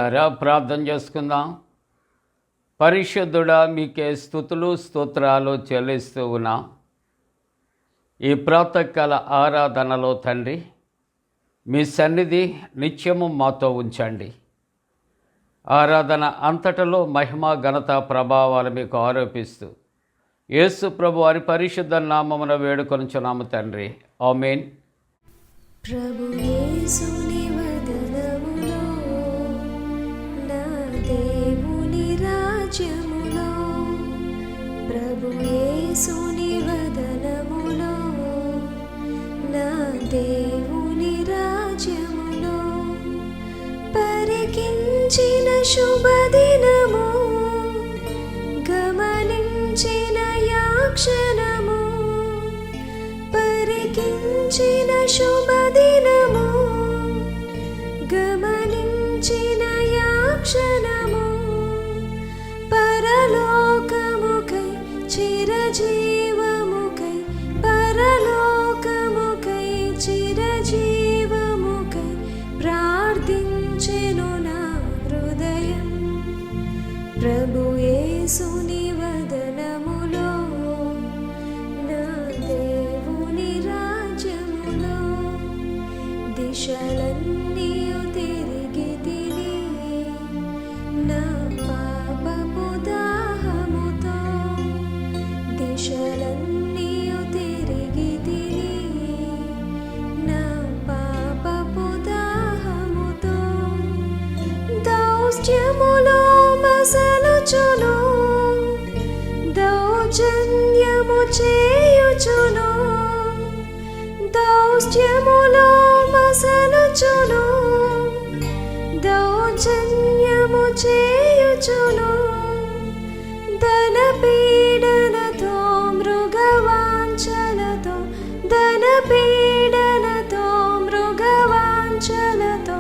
ప్రియులారా, ప్రార్థన చేసుకుందాం. పరిశుద్ధుడా, మీకే స్తుతులు స్తోత్రాలు చెల్లిస్తూ ఉన్నాం. ఈ ప్రాతకాల ఆరాధనలో తండ్రి, మీ సన్నిధి నిత్యము మాతో ఉంచండి. ఆరాధన అంతటలో మహిమ ఘనత ప్రభావాలు మీకు ఆరోపిస్తూ యేసు ప్రభు వారి పరిశుద్ధ నామమున వేడుకొనుచున్నాము తండ్రి. ఆమేన్. ప్రభు యేసుని వదనములో, నా దేవుని రాజ్యములో, ప్రభు యేసుని వదనములో, నా దేవుని రాజ్యములో, పరికించిన శుభదినము, గమనించిన యాక్షణము, పరికించిన శుభదినము, గమనించిన యాక్షణము, పరలోకముకై చిరజీవముకై, పరలోకముకై చిరజీవముకై ప్రార్థించెను నా హృదయం. ప్రభు యేసుని వదనములో, నా దేవుని రాజ్యములో, దిశలన్నీయు తిరిగి తిని నా పాపపు దాహముతో, దిశలన్నీయు తిరిగి తిని నా పాపపు దాహముతో, దౌష్ట్యములో మసలుచును, దౌర్జన్యము చేయుచును, దౌష్ట్యములో మసలుచును, దౌర్జన్యము చేయుచును, ధన పీడనతో మృగవాంఛలతో, ధన పీడనతో మృగవాంఛలతో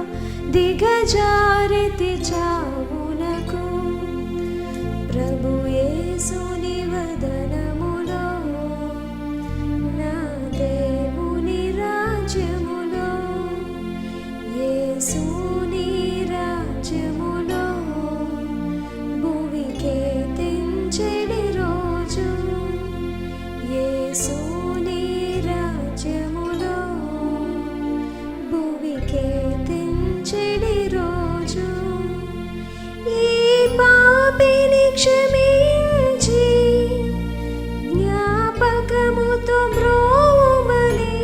దిగజారితి చావునకు. ప్రభు యేసుని వదనములో, నా దేవుని రాజ్యములో, యేసుని రాజ్యములో, భువికే తెంచెడి రోజు, యేసుని రాజ్యములో, భువికే తెంచెడి రోజు, ఈ పాపిని క్షమించి జ్ఞాపకముతో బ్రోవుమని,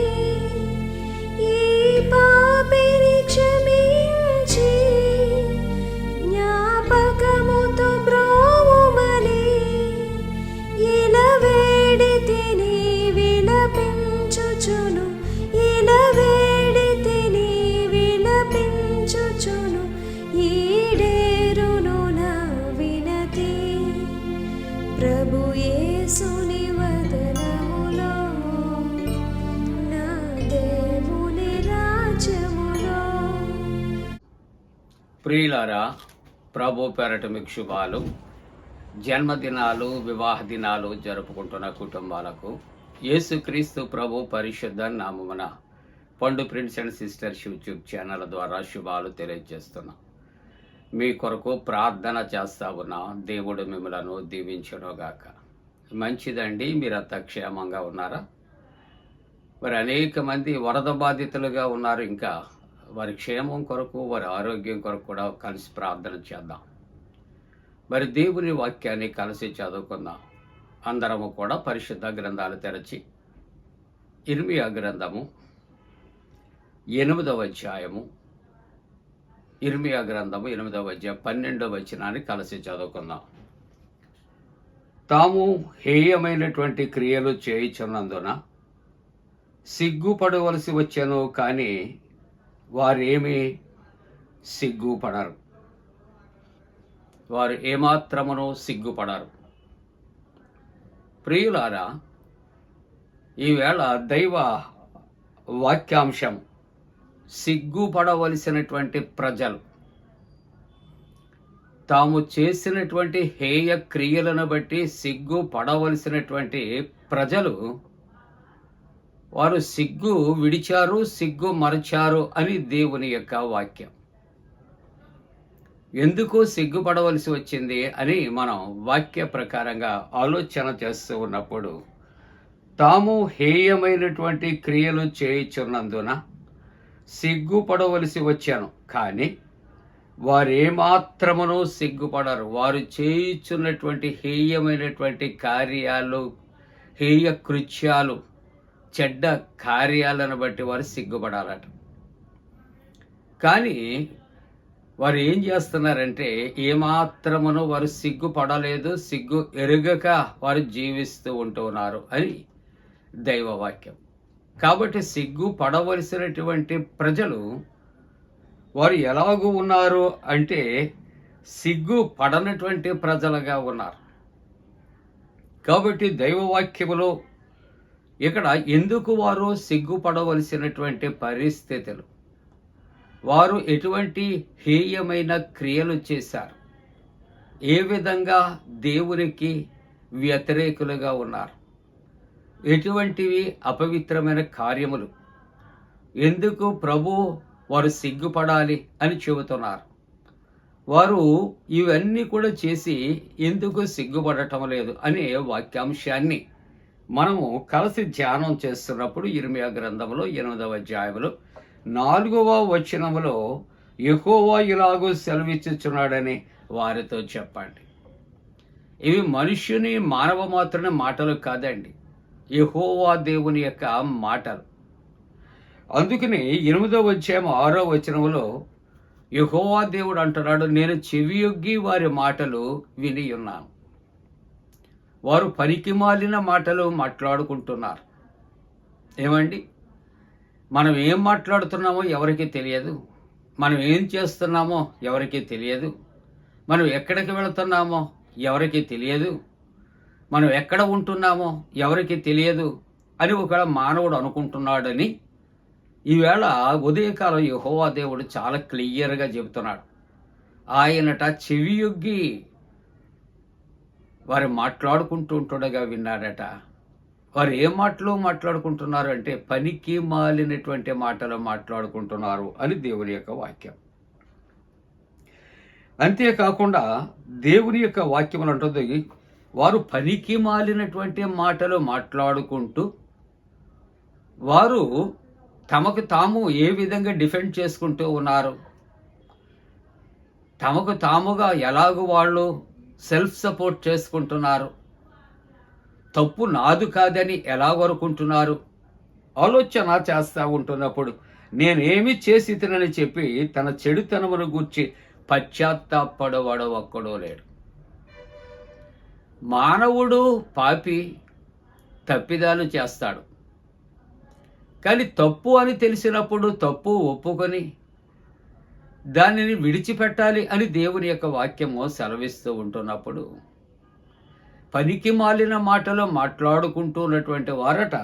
ఈ పాపిని క్షమించి జ్ఞాపకముతో బ్రోవుమని, ఇలా వేడితిని విలపించుచును, ఇలా వేడితిని విలపించుచును, ఈడేరును నా వినతి. ప్రభు యేసుని వదనములో, నా దేవుని రాజ్యములో. ప్రియులారా, ప్రభు పేరట మీకు శుభాలు. జన్మదినాలు, వివాహ దినాలు జరుపుకుంటున్న కుటుంబాలకు యేసుక్రీస్తు ప్రభు పరిశుద్ధ నామమున పండు prince and sisters YouTube channel ద్వారా శుభాలు తెలియజేస్తున్నాం. మీ కొరకు ప్రార్థన చేస్తా ఉన్నా. దేవుడు మిమ్మలను దీవించునుగాక. మంచిదండి, మీరంతా క్షేమంగా ఉన్నారా? మరి అనేక మంది వరద బాధితులుగా ఉన్నారు. ఇంకా వారి క్షేమం కొరకు, వారి ఆరోగ్యం కొరకు కూడా కలిసి ప్రార్థన చేద్దాం. మరి దేవుని వాక్యాన్ని కలిసి చదువుకుందాం. అందరము కూడా పరిశుద్ధ గ్రంథాలు తెరచి ఇర్మియా గ్రంథము 8వ అధ్యాయము, ఇర్మియా గ్రంథము 8వ అధ్యాయం 12వ వచనాన్ని కలిసి చదువుకుందాం. తాము హేయమైనటువంటి క్రియలు చేయుచున్నందున సిగ్గుపడవలసి వచ్చెను, కానీ వారేమీ సిగ్గుపడరు. వారు ఏమాత్రమును సిగ్గుపడరు. ప్రియులారా, ఈవేళ దైవ వాక్యాంశం సిగ్గుపడవలసినటువంటి ప్రజలు, తాము చేసినటువంటి హేయ క్రియలను బట్టి సిగ్గుపడవలసినటువంటి ప్రజలు వారు సిగ్గు విడిచారు, సిగ్గు మరచారు అని దేవుని యొక్క వాక్యం. ఎందుకు సిగ్గుపడవలసి వచ్చింది అని మనం వాక్య ప్రకారంగా ఆలోచన చేస్తూ ఉన్నప్పుడు, తాము హేయమైనటువంటి క్రియలు చేయుచున్నందున సిగ్గుపడవలసి వచ్చాను, కానీ వారేమాత్రమును సిగ్గుపడరు. వారు చేయుచున్నటువంటి హేయమైనటువంటి కార్యాలు, హేయ కృత్యాలు, చెడ్డ కార్యాలను బట్టి వారు సిగ్గుపడాలట. కానీ వారు ఏం చేస్తున్నారంటే ఏమాత్రమును వారు సిగ్గుపడలేదు, సిగ్గు ఎరుగక వారు జీవిస్తూ ఉంటున్నారు అని దైవవాక్యం. కాబట్టి సిగ్గు పడవలసినటువంటి ప్రజలు వారు ఎలాగూ ఉన్నారు అంటే సిగ్గు పడనటువంటి ప్రజలుగా ఉన్నారు. కాబట్టి దైవవాక్యములో ఇక్కడ ఎందుకు వారు సిగ్గుపడవలసినటువంటి పరిస్థితులు, వారు ఎటువంటి హేయమైన క్రియలు చేశారు, ఏ విధంగా దేవునికి వ్యతిరేకులుగా ఉన్నారు, ఎటువంటివి అపవిత్రమైన కార్యములు, ఎందుకు ప్రభు వారు సిగ్గుపడాలి అని చెబుతున్నారు, వారు ఇవన్నీ కూడా చేసి ఎందుకు సిగ్గుపడటం లేదు అనే వాక్యాంశాన్ని మనము కలిసి ధ్యానం చేస్తున్నప్పుడు ఇర్మీయా గ్రంథంలో 8వ అధ్యాయంలో 4వ వచనములో యెహోవా ఇలాగూ సెలవిచ్చుచున్నాడని వారితో చెప్పండి. ఇవి మనుష్యుని మానవ మాత్రమే మాటలు కాదండి, యెహోవా దేవుని యొక్క మాటలు. అందుకని 8వ అధ్యాయం 6వ వచనములో యెహోవా దేవుడు అంటున్నాడు, నేను చెవియొగ్గి వారి మాటలు విని ఉన్నాను. వారు పనికిమాలిన మాటలు మాట్లాడుకుంటున్నారు. ఏమండి, మనం ఏం మాట్లాడుతున్నామో ఎవరికీ తెలియదు, మనం ఏం చేస్తున్నామో ఎవరికీ తెలియదు, మనం ఎక్కడికి వెళుతున్నామో ఎవరికీ తెలియదు, మనం ఎక్కడ ఉంటున్నామో ఎవరికీ తెలియదు అని ఒక మానవుడు అనుకుంటున్నాడని ఈవేళ ఉదయకాలం యెహోవా దేవుడు చాలా క్లియర్గా చెబుతున్నాడు. ఆయనట చెవియొగ్గి వారు మాట్లాడుకుంటూ ఉంటుండగా విన్నాడట. వారు ఏ మాటలు మాట్లాడుకుంటున్నారు అంటే పనికి మాలినటువంటి మాటలు మాట్లాడుకుంటున్నారు అని దేవుని యొక్క వాక్యం. అంతేకాకుండా దేవుని యొక్క వాక్యం అంటుంది, వారు పనికి మాలినటువంటి మాటలు మాట్లాడుకుంటూ వారు తమకు తాము ఏ విధంగా డిఫెండ్ చేసుకుంటూ ఉన్నారు, తమకు తాముగా ఎలాగూ వాళ్ళు సెల్ఫ్ సపోర్ట్ చేసుకుంటున్నారు, తప్పు నాదు కాదని ఎలా వరకుంటున్నారు, ఆలోచన చేస్తూ ఉంటున్నప్పుడు నేనేమి చేసి తినని చెప్పి తన చెడుతనమును గూర్చి పశ్చాత్తాపడవాడు ఒక్కడో లేడు. మానవుడు పాపి, తప్పిదాలు చేస్తాడు. కానీ తప్పు అని తెలిసినప్పుడు తప్పు ఒప్పుకొని దానిని విడిచిపెట్టాలి అని దేవుని యొక్క వాక్యము సెలవిస్తూ ఉంటున్నప్పుడు పనికి మాలిన మాటలు మాట్లాడుకుంటూ ఉన్నటువంటి వారట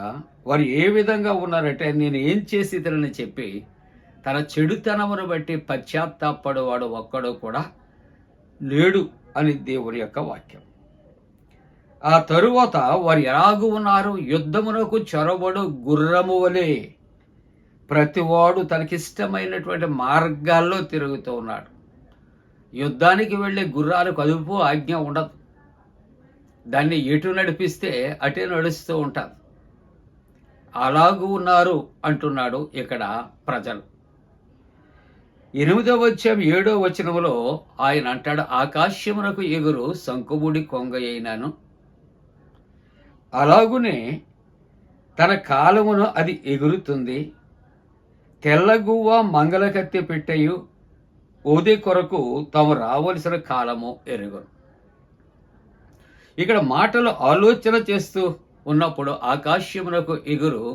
వారు ఏ విధంగా ఉన్నారంటే నేను ఏం చేసి తినని చెప్పి తన చెడుతనమును బట్టి పశ్చాత్తాపడేవాడు ఒక్కడు కూడా లేడు అని దేవుని యొక్క వాక్యం. ఆ తరువాత వారు ఎలాగూ ఉన్నారు, యుద్ధమునకు చొరబడు గుర్రము వలె ప్రతివాడు తనకిష్టమైనటువంటి మార్గాల్లో తిరుగుతూ ఉన్నాడు. యుద్ధానికి వెళ్ళే గుర్రాలకు అదుపు ఆజ్ఞ ఉండదు, దాన్ని ఎటు నడిపిస్తే అటే నడుస్తూ ఉంటారు. అలాగూ ఉన్నారు అంటున్నాడు ఇక్కడ ప్రజలు. 8వ అధ్యాయం 7వ వచనములో ఆయన అంటాడు, ఆకాశమునకు ఎగురు శంకుబుడి కొంగ అయినను అలాగునే తన కాలమును అది ఎగురుతుంది, తెల్లగువ్వ మంగళకత్తి పెట్టెయు ఓదే కొరకు తాము రావలసిన కాలము ఎరుగును. ఇక్కడ మాటలు ఆలోచన చేస్తూ ఉన్నప్పుడు ఆకాశమునకు ఎగురు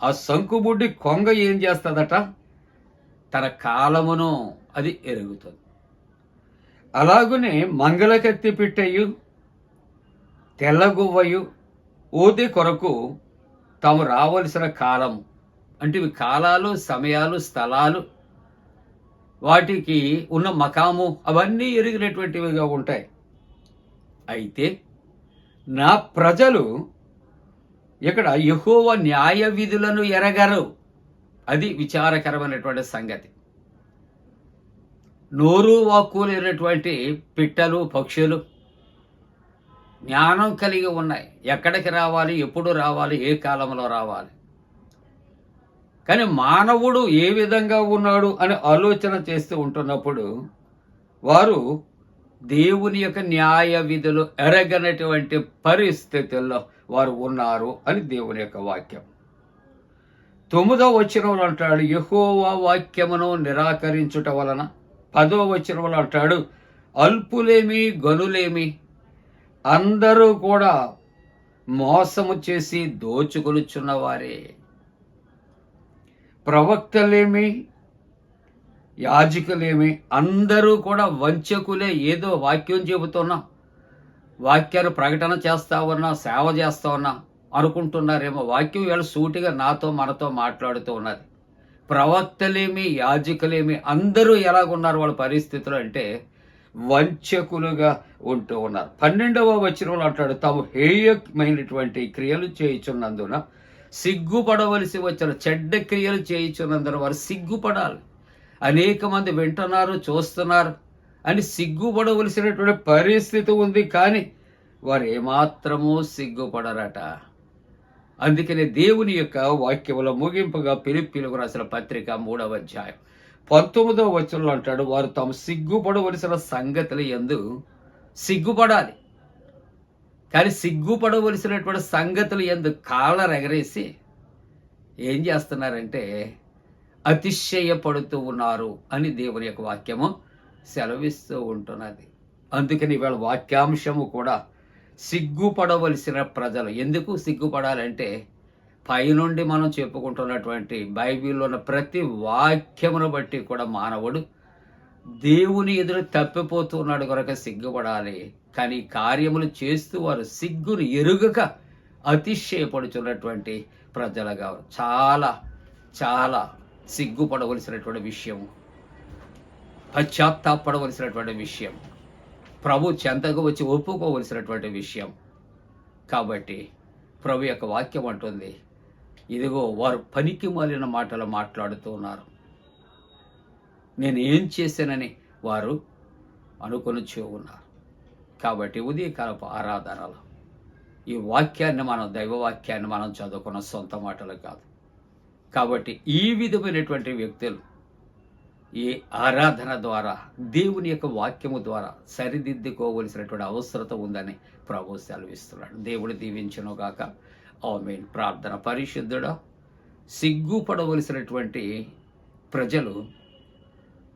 ఆ శంకుబుడ్డి కొంగ ఏం చేస్తుందట, తన కాలమును అది ఎరుగుతుంది. అలాగునే మంగళకత్తి పెట్టెయు తెల్లగువ్వయు ఓదే కొరకు తాము రావలసిన కాలము, అంటే ఇవి కాలాలు, సమయాలు, స్థలాలు, వాటికి ఉన్న మకాము అవన్నీ ఎరిగినటువంటివిగా ఉంటాయి. అయితే నా ప్రజలు ఇక్కడ యెహోవా న్యాయ విధులను ఎరగరు. అది విచారకరమైనటువంటి సంగతి. నోరు వాక్కు లేనటువంటి పిట్టలు, పక్షులు జ్ఞానం కలిగి ఉన్నాయి. ఎక్కడికి రావాలి, ఎప్పుడు రావాలి, ఏ కాలంలో రావాలి. కానీ మానవుడు ఏ విధంగా ఉన్నాడు అని ఆలోచన చేస్తూ ఉంటున్నప్పుడు వారు దేవుని యొక్క న్యాయ విధులు ఎరగనటువంటి పరిస్థితుల్లో వారు ఉన్నారు అని దేవుని యొక్క వాక్యం. 9వ వచనంలో అంటాడు, యెహోవా వాక్యమును నిరాకరించుట వలన. 10వ వచనంలో అంటాడు, అల్పులేమి గనులేమి అందరూ కూడా మోసము చేసి దోచుకొనుచున్నవారే. ప్రవక్తలేమి, యాజకులేమి అందరూ కూడా వంచకులే. ఏదో వాక్యం చెబుతున్నా, వాక్యాన్ని ప్రకటన చేస్తా ఉన్నా, సేవ చేస్తా ఉన్నా అనుకుంటున్నారేమో. వాక్యం వీళ్ళ సూటిగా నాతో మనతో మాట్లాడుతూ ఉన్నది. ప్రవక్తలేమి, యాజకులేమి అందరూ ఎలాగున్నారు వాళ్ళ పరిస్థితులు అంటే వంచకులుగా ఉంటూ ఉన్నారు. 12వ వచనంలో అంటాడు, తాము హేయమైనటువంటి క్రియలు చేయుచున్నందున సిగ్గుపడవలసి వచ్చిన చెడ్డ క్రియలు చేయుచున్నందున వారు సిగ్గుపడాలి. అనేక మంది వింటున్నారు, చూస్తున్నారు అని సిగ్గుపడవలసినటువంటి పరిస్థితి ఉంది. కానీ వారు ఏమాత్రమూ సిగ్గుపడరట. అందుకనే దేవుని యొక్క వాక్యముల ముగింపుగా ఫిలిప్పీయులకు రాసిన పత్రిక 3వ అధ్యాయం 19వ వచనంలో అంటాడు, వారు తాము సిగ్గుపడవలసిన సంగతులు యందు సిగ్గుపడాలి. కానీ సిగ్గుపడవలసినటువంటి సంగతులు యందు కాళ్ళ ఎగరేసి ఏం చేస్తున్నారంటే అతిశయపడుతూ ఉన్నారు అని దేవుని యొక్క వాక్యము సెలవిస్తూ ఉంటున్నది. అందుకని ఇవాళ వాక్యాంశము కూడా సిగ్గుపడవలసిన ప్రజలు. ఎందుకు సిగ్గుపడాలంటే పైనుండి మనం చెప్పుకుంటున్నటువంటి బైబిల్లో ఉన్న ప్రతి వాక్యమును బట్టి కూడా మానవుడు దేవుని ఎదురు తప్పిపోతూ ఉన్నాడు కనుక సిగ్గుపడాలి. కానీ కార్యములు చేస్తూ వారు సిగ్గును ఎరుగక అతిశయపడుచున్నటువంటి ప్రజలుగా చాలా చాలా సిగ్గుపడవలసినటువంటి విషయం, పశ్చాత్తాపడవలసినటువంటి విషయం, ప్రభు చెంతకు వచ్చి ఒప్పుకోవలసినటువంటి విషయం. కాబట్టి ప్రభు యొక్క వాక్యం అంటుంది, ఇదిగో వారు పనికి మాలిన మాటలు మాట్లాడుతూ ఉన్నారు, నేను ఏం చేశానని వారు అనుకొనిచూ ఉన్నారు. కాబట్టి ఉదయకాలపు ఆరాధనలో ఈ వాక్యాన్ని మనం, దైవవాక్యాన్ని మనం చదువుకున్న సొంత మాటలు కాదు. కాబట్టి ఈ విధమైనటువంటి వ్యక్తులు ఈ ఆరాధన ద్వారా దేవుని యొక్క వాక్యము ద్వారా సరిదిద్దుకోవలసినటువంటి అవసరత ఉందని ప్రభు సెలవిస్తున్నాడు. దేవుడు దీవించునుగాక. ఆమేన్. ప్రార్థన. పరిశుద్ధుడా, సిగ్గుపడవలసినటువంటి ప్రజలు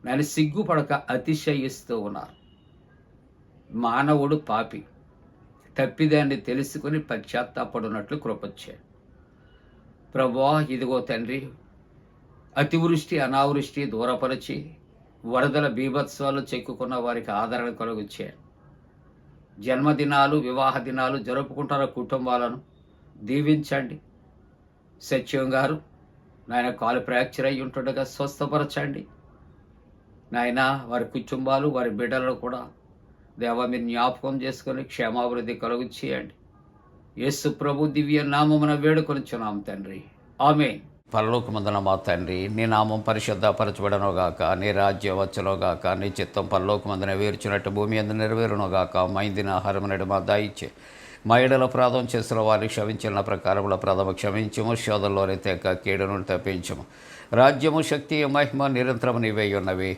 నన్ను సిగ్గుపడక అతిశయిస్తూ ఉన్నారు. మానవుడు పాపి, తప్పిదాన్ని తెలుసుకుని పశ్చాత్తాపడినట్లు కృపచ్చాడు. ప్రభువా, ఇదిగో తండ్రి, అతివృష్టి అనావృష్టి దూరపరిచి వరదల బీభత్సాలు చెక్కుకున్న వారికి ఆదరణ కలుగుచ్చాడు. జన్మదినాలు, వివాహ దినాలు జరుపుకుంటున్న కుటుంబాలను దీవించండి. సత్యం గారు నాయన కాలు ఫ్రాక్చర్ అయ్యి ఉంటుండగా స్వస్థపరచండి నాయన. వారి కుటుంబాలు, వారి బిడ్డలను కూడా దేవా మీరు జ్ఞాపకం చేసుకొని క్షేమాభివృద్ధి కలుగు చేయండి. యేసు ప్రభు దివ్య నామమున వేడుకొనిచున్నాం తండ్రి. ఆమేన్. పరలోకమందున మా తండ్రి, నీ నామం పరిశుద్ధపరచబడనుగాక, నీ రాజ్యం వచ్చునుగాక, నీ చిత్తం పరలోకమందున వేర్చినట్టు భూమి అందు నెరవేరునుగాక. మా ఇందిన ఆహారం నేడు మా దయచే, మా ఎడల అపరాధం చేసిన వారికి క్షమించిన ప్రకారముల ప్రథమ క్షమించము, శోధంలోని తెక్క కీడును తప్పించము. రాజ్యము, శక్తి, మహిమ నిరంతరము నీవే ఉన్నవి.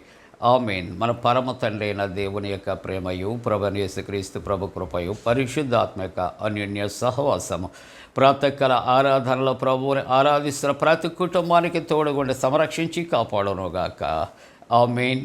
ఆమేన్. మన పరమ తండ్రి అయిన దేవుని యొక్క ప్రేమయు, ప్రభువైన యేసుక్రీస్తు ప్రభు కృపయు, పరిశుద్ధాత్మ యొక్క అన్యోన్య సహవాసము ప్రాతకాల ఆరాధనలో ప్రభువుని ఆరాధిస్తున్న ప్రతి కుటుంబానికి తోడుగుండి సంరక్షించి కాపాడునుగాక. ఆమేన్.